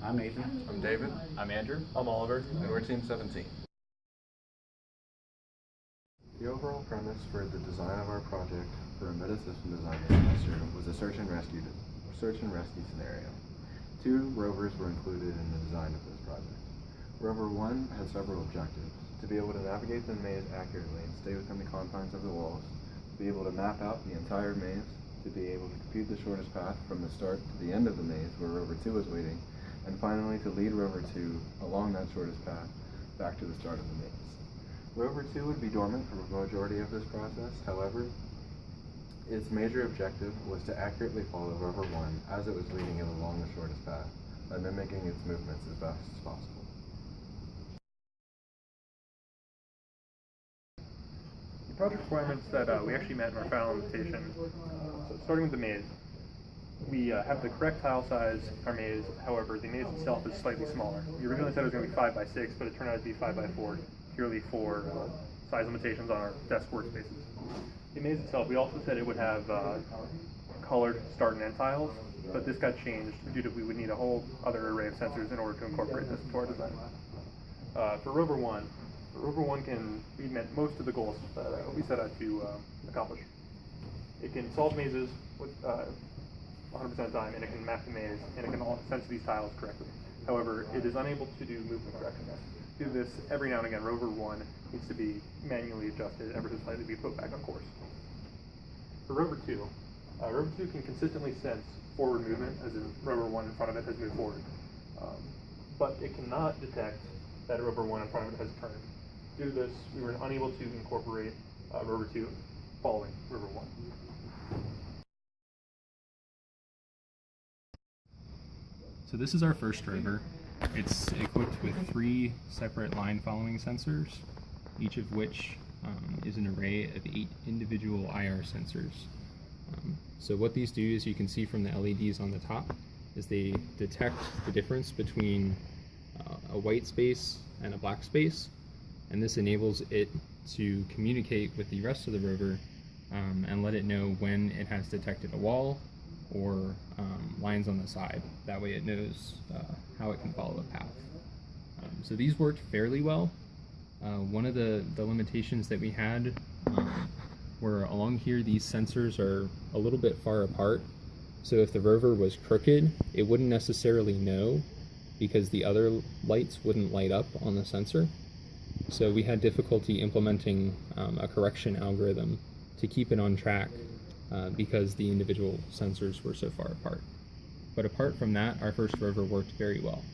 I'm Nathan. I'm David. I'm Andrew. I'm Oliver. And we're Team 17. The overall premise for the design of our project for a meta-system design semester was a search and rescue scenario. 2 rovers were included in the design of this project. Rover 1 had several objectives: to be able to navigate the maze accurately and stay within the confines of the walls, to be able to map out the entire maze, to be able to compute the shortest path from the start to the end of the maze where Rover 2 was waiting, and finally to lead Rover 2 along that shortest path back to the start of the maze. Rover 2 would be dormant for the majority of this process. However, its major objective was to accurately follow Rover 1 as it was leading it along the shortest path by mimicking its movements as best as possible. The project requirements that we actually met in our final invitation, so starting with the maze, we have the correct tile size in our maze. However, the maze itself is slightly smaller. We originally said it was going to be 5 by 6, but it turned out to be 5 by 4, purely for size limitations on our desk workspaces. The maze itself, we also said it would have colored start and end tiles, but this got changed due to we would need a whole other array of sensors in order to incorporate this into our design. For Rover 1, we met most of the goals that we set out to accomplish. It can solve mazes with 100% of the time, and it can map the maze, and it can sense these tiles correctly. However, it is unable to do movement corrections. To do this, every now and again, Rover 1 needs to be manually adjusted ever so slightly to be put back on course. For Rover 2, Rover 2 can consistently sense forward movement, as in Rover 1 in front of it has moved forward. But it cannot detect that Rover 1 in front of it has turned. Due to this, we were unable to incorporate Rover 2 following Rover 1. So this is our first rover. It's equipped with 3 separate line following sensors, each of which is an array of 8 individual IR sensors. So what these do, as you can see from the LEDs on the top, is they detect the difference between a white space and a black space, and this enables it to communicate with the rest of the rover and let it know when it has detected a wall or lines on the side. That way it knows how it can follow a path. So these worked fairly well. One of the limitations that we had were along here, these sensors are a little bit far apart. So if the rover was crooked, it wouldn't necessarily know because the other lights wouldn't light up on the sensor. So we had difficulty implementing a correction algorithm to keep it on track because the individual sensors were so far apart. But apart from that, our first rover worked very well.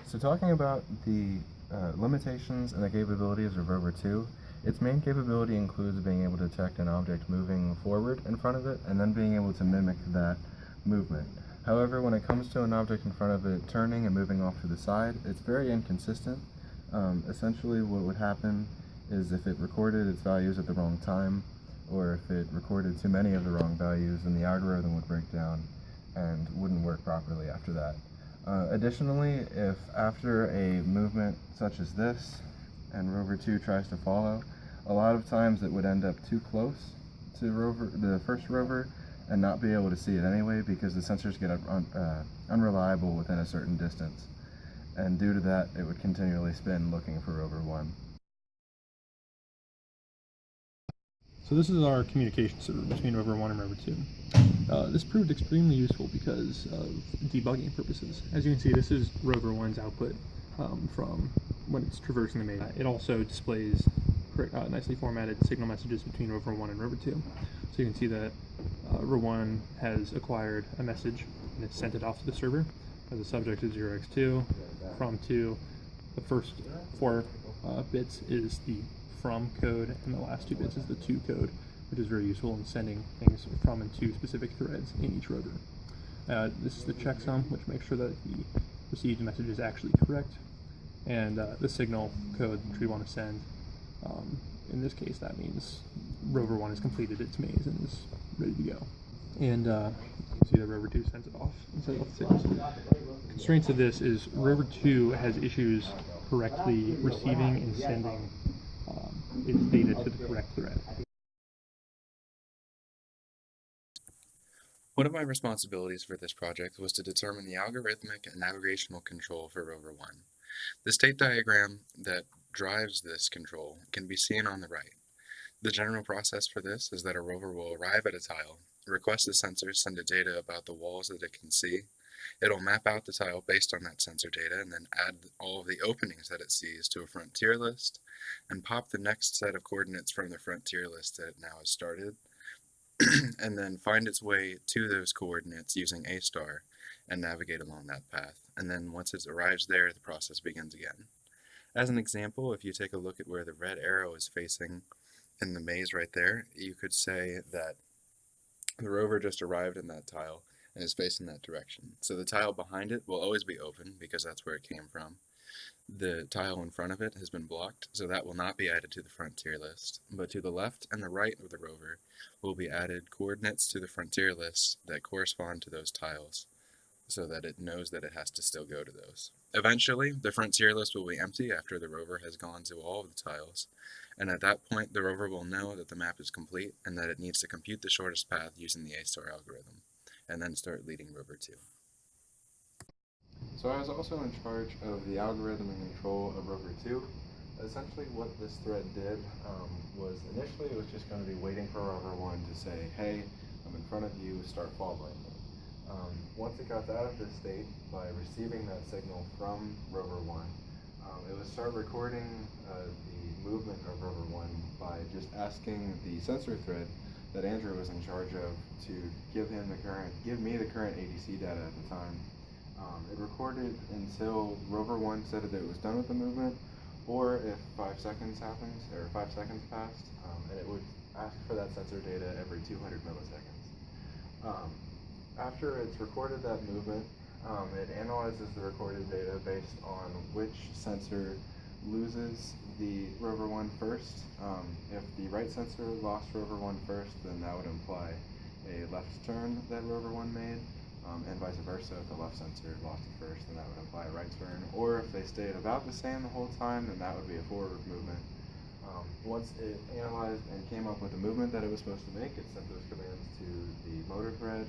So talking about the limitations and the capabilities of Rover 2, its main capability includes being able to detect an object moving forward in front of it and then being able to mimic that movement. However, when it comes to an object in front of it turning and moving off to the side, it's very inconsistent. Essentially what would happen is if it recorded its values at the wrong time, or if it recorded too many of the wrong values, then the algorithm would break down and wouldn't work properly after that. Additionally, if after a movement such as this, and Rover 2 tries to follow, a lot of times it would end up too close to the first rover and not be able to see it anyway because the sensors get unreliable within a certain distance. And due to that, it would continually spin looking for Rover 1. So this is our communication server between Rover 1 and Rover 2. This proved extremely useful because of debugging purposes. As you can see, this is Rover 1's output from when it's traversing the maze. It also displays nicely formatted signal messages between Rover 1 and Rover 2. So you can see that Rover 1 has acquired a message and it's sent it off to the server as a subject of 0x2, from 2. The first 4 bits is the from code, and the last 2 bits is the to code, which is very useful in sending things from and to specific threads in each rover. This is the checksum, which makes sure that the received message is actually correct, and the signal code which we want to send. In this case, that means Rover 1 has completed its maze and is ready to go. And you can see that Rover 2 sends it off and sends off the signals. Constraints of this is Rover 2 has issues correctly receiving and sending its data to the correct thread. One of my responsibilities for this project was to determine the algorithmic and navigational control for Rover 1. The state diagram that drives this control can be seen on the right. The general process for this is that a rover will arrive at a tile, request the sensor send it data about the walls that it can see. It'll map out the tile based on that sensor data and then add all of the openings that it sees to a frontier list and pop the next set of coordinates from the frontier list that it now has started and then find its way to those coordinates using A star and navigate along that path. And then once it arrives there, the process begins again. As an example, if you take a look at where the red arrow is facing in the maze right there, you could say that the rover just arrived in that tile and is facing that direction. So the tile behind it will always be open because that's where it came from. The tile in front of it has been blocked, so that will not be added to the frontier list. But to the left and the right of the rover will be added coordinates to the frontier list that correspond to those tiles, so that it knows that it has to still go to those. Eventually, the frontier list will be empty after the rover has gone to all of the tiles, and at that point the rover will know that the map is complete and that it needs to compute the shortest path using the A-star algorithm, and then start leading rover 2. So I was also in charge of the algorithm and control of rover 2. Essentially what this thread did was initially it was just going to be waiting for rover 1 to say, hey, I'm in front of you, start following me. Once it got out of this state, by receiving that signal from rover 1, it would start recording the movement of rover 1 by just asking the sensor thread that Andrew was in charge of to give me the current ADC data at the time. It recorded until rover 1 said that it was done with the movement, or if 5 seconds happened, or 5 seconds passed, and it would ask for that sensor data every 200 milliseconds. After it's recorded that movement, it analyzes the recorded data based on which sensor loses the rover 1 first. If the right sensor lost rover 1 first, then that would imply a left turn that rover 1 made, and vice versa. If the left sensor lost it first, then that would imply a right turn. Or if they stayed about the same the whole time, then that would be a forward movement. Once it analyzed and came up with the movement that it was supposed to make, it sent those commands to the motor thread.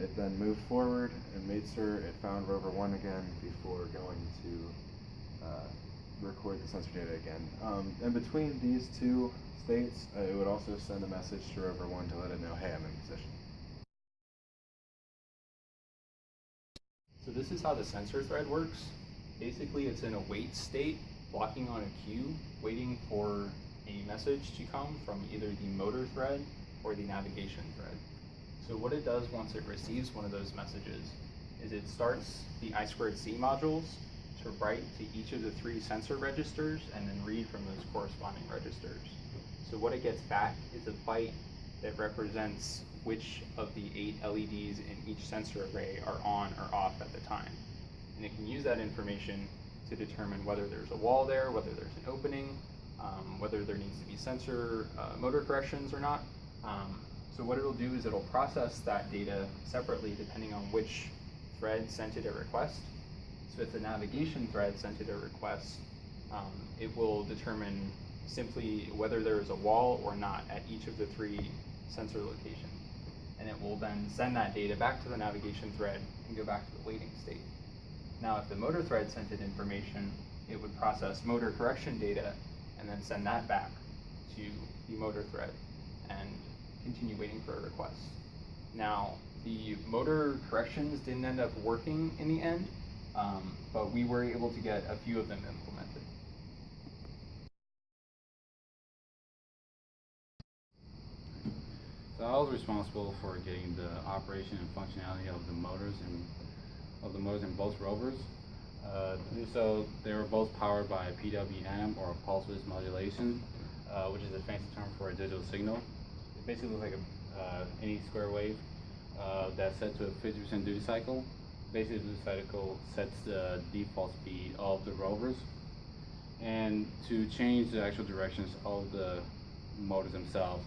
It then moved forward and made sure it found rover 1 again before going to record the sensor data again. And between these two states, it would also send a message to rover 1 to let it know, hey, I'm in position. So this is how the sensor thread works. Basically, it's in a wait state, blocking on a queue, waiting for a message to come from either the motor thread or the navigation thread. So what it does once it receives one of those messages is it starts the I2C modules to write to each of the 3 sensor registers and then read from those corresponding registers. So what it gets back is a byte that represents which of the 8 LEDs in each sensor array are on or off at the time. And it can use that information to determine whether there's a wall there, whether there's an opening, whether there needs to be sensor motor corrections or not. So what it'll do is it'll process that data separately depending on which thread sent it a request. So if the navigation thread sent it a request, it will determine simply whether there is a wall or not at each of the 3 sensor locations. And it will then send that data back to the navigation thread and go back to the waiting state. Now if the motor thread sent it information, it would process motor correction data and then send that back to the motor thread and continue waiting for a request. Now, the motor corrections didn't end up working in the end, but we were able to get a few of them implemented. So I was responsible for getting the operation and functionality of the motors in both rovers. To do so, they were both powered by PWM or pulse width modulation, which is a fancy term for a digital signal. It basically looks like any square wave that's set to a 50% duty cycle. Basically, the duty cycle sets the default speed of the rovers. And to change the actual directions of the motors themselves,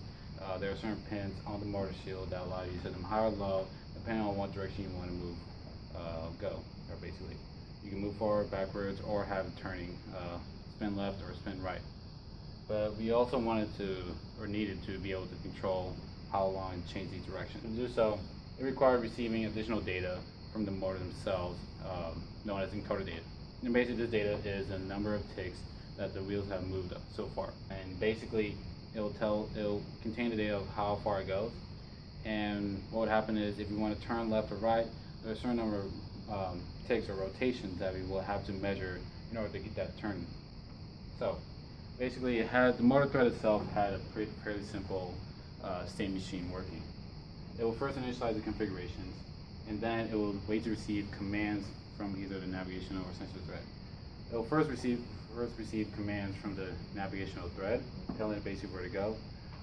there are certain pins on the motor shield that allow you to set them high or low, depending on what direction you want to move, or basically. You can move forward, backwards, or have it turning, spin left or spin right. But we also wanted to, or needed to, be able to control how long and change these directions. To do so, it required receiving additional data from the motor themselves, known as encoder data. And basically this data is the number of ticks that the wheels have moved up so far. And basically it'll contain the data of how far it goes. And what would happen is if you want to turn left or right, there's a certain number of ticks or rotations that we will have to measure in order to get that turn. So basically the motor thread itself had a fairly simple state machine working. It will first initialize the configurations, and then it will wait to receive commands from either the navigational or sensor thread. It will first receive commands from the navigational thread, telling it basically where to go.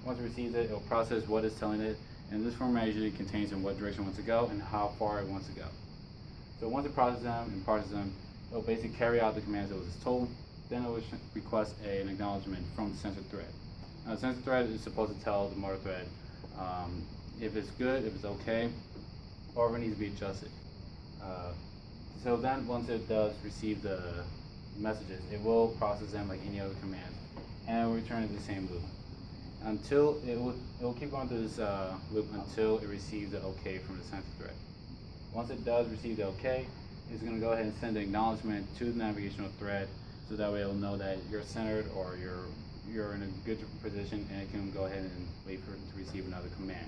Once it receives it, it will process what it's telling it, and this format usually contains in what direction it wants to go and how far it wants to go. So once it processes them and parses them, it will basically carry out the commands it was told, then it will request an acknowledgement from the sensor thread. Now the sensor thread is supposed to tell the motor thread if it's good, if it's okay, or if it needs to be adjusted. So then once it does receive the messages, it will process them like any other command and it will return to the same loop. Until it will keep going through this loop until it receives the okay from the sensor thread. Once it does receive the okay, it's going to go ahead and send an acknowledgement to the navigational thread, so that way it'll know that you're centered or you're in a good position, and it can go ahead and wait for it to receive another command.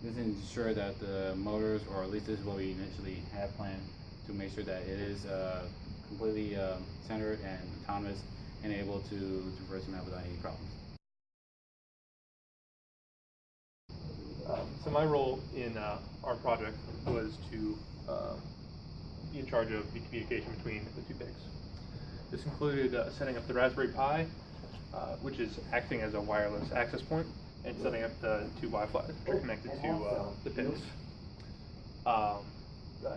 This ensures that the motors, or at least this is what we initially had planned, to make sure that it is completely centered and autonomous and able to traverse the map without any problems. So my role in our project was to be in charge of the communication between the two PICs. This included setting up the Raspberry Pi, which is acting as a wireless access point, and setting up the two Wi-Fi's, which are connected to the PICs.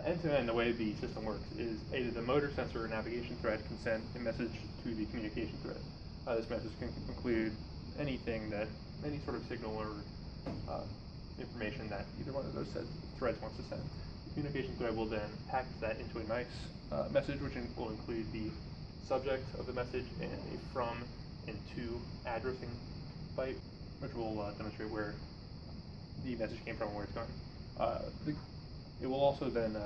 End-to-end, the way the system works is either the motor, sensor, or navigation thread can send a message to the communication thread. This message can include any sort of signal or information that either one of those threads wants to send. The communication thread will then package that into a nice message, which will include the subject of the message and a from and to addressing byte, which will demonstrate where the message came from and where it's going. It will also then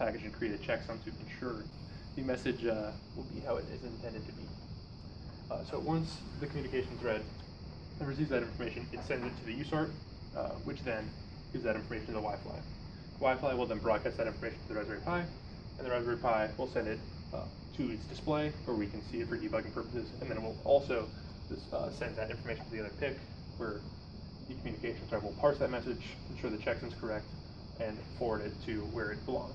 package and create a checksum to ensure the message will be how it is intended to be. So once the communication thread receives that information, it sends it to the USART, which then gives that information to the Wi-Fi. Wi-Fi will then broadcast that information to the Raspberry Pi, and the Raspberry Pi will send it to its display, where we can see it for debugging purposes, and then it will also send that information to the other PIC, where the communication thread will parse that message, ensure the checksum is correct, and forward it to where it belongs.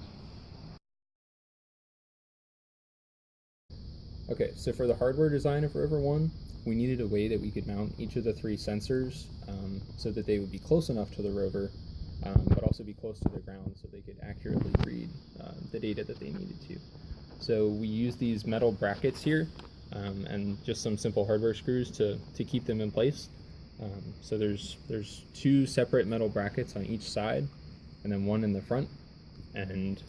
Okay, so for the hardware design of Rover 1, we needed a way that we could mount each of the three sensors so that they would be close enough to the rover, but also be close to the ground so they could accurately read the data that they needed to. So we used these metal brackets here and just some simple hardware screws to keep them in place. So there's two separate metal brackets on each side and then one in the front, and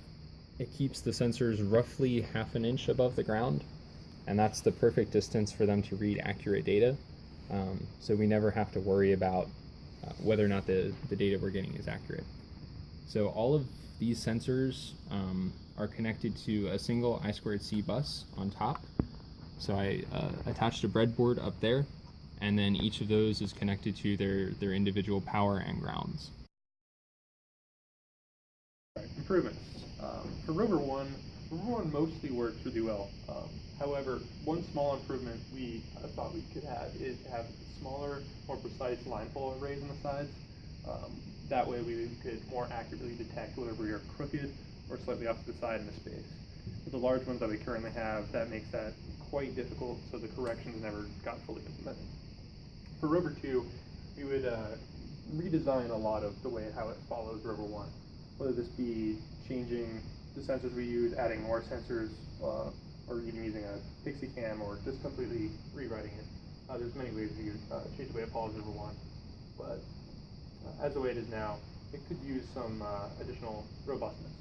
it keeps the sensors roughly half an inch above the ground, and that's the perfect distance for them to read accurate data. So we never have to worry about whether or not the data we're getting is accurate. So all of these sensors are connected to a single I2C bus on top. So I attached a breadboard up there, and then each of those is connected to their individual power and grounds. Improvements. For Rover 1 mostly works really well. However, one small improvement we thought we could have is to have smaller, more precise line follow arrays on the sides. That way we could more accurately detect whether we are crooked or slightly off to the side in the space. With the large ones that we currently have, that makes that quite difficult, so the corrections never got fully implemented. For Rover 2, we would redesign a lot of the way how it follows Rover 1, whether this be changing the sensors we use, adding more sensors, or even using a pixie cam, or just completely rewriting it. There's many ways to change the way it follows Rover 1, but as the way it is now, it could use some additional robustness.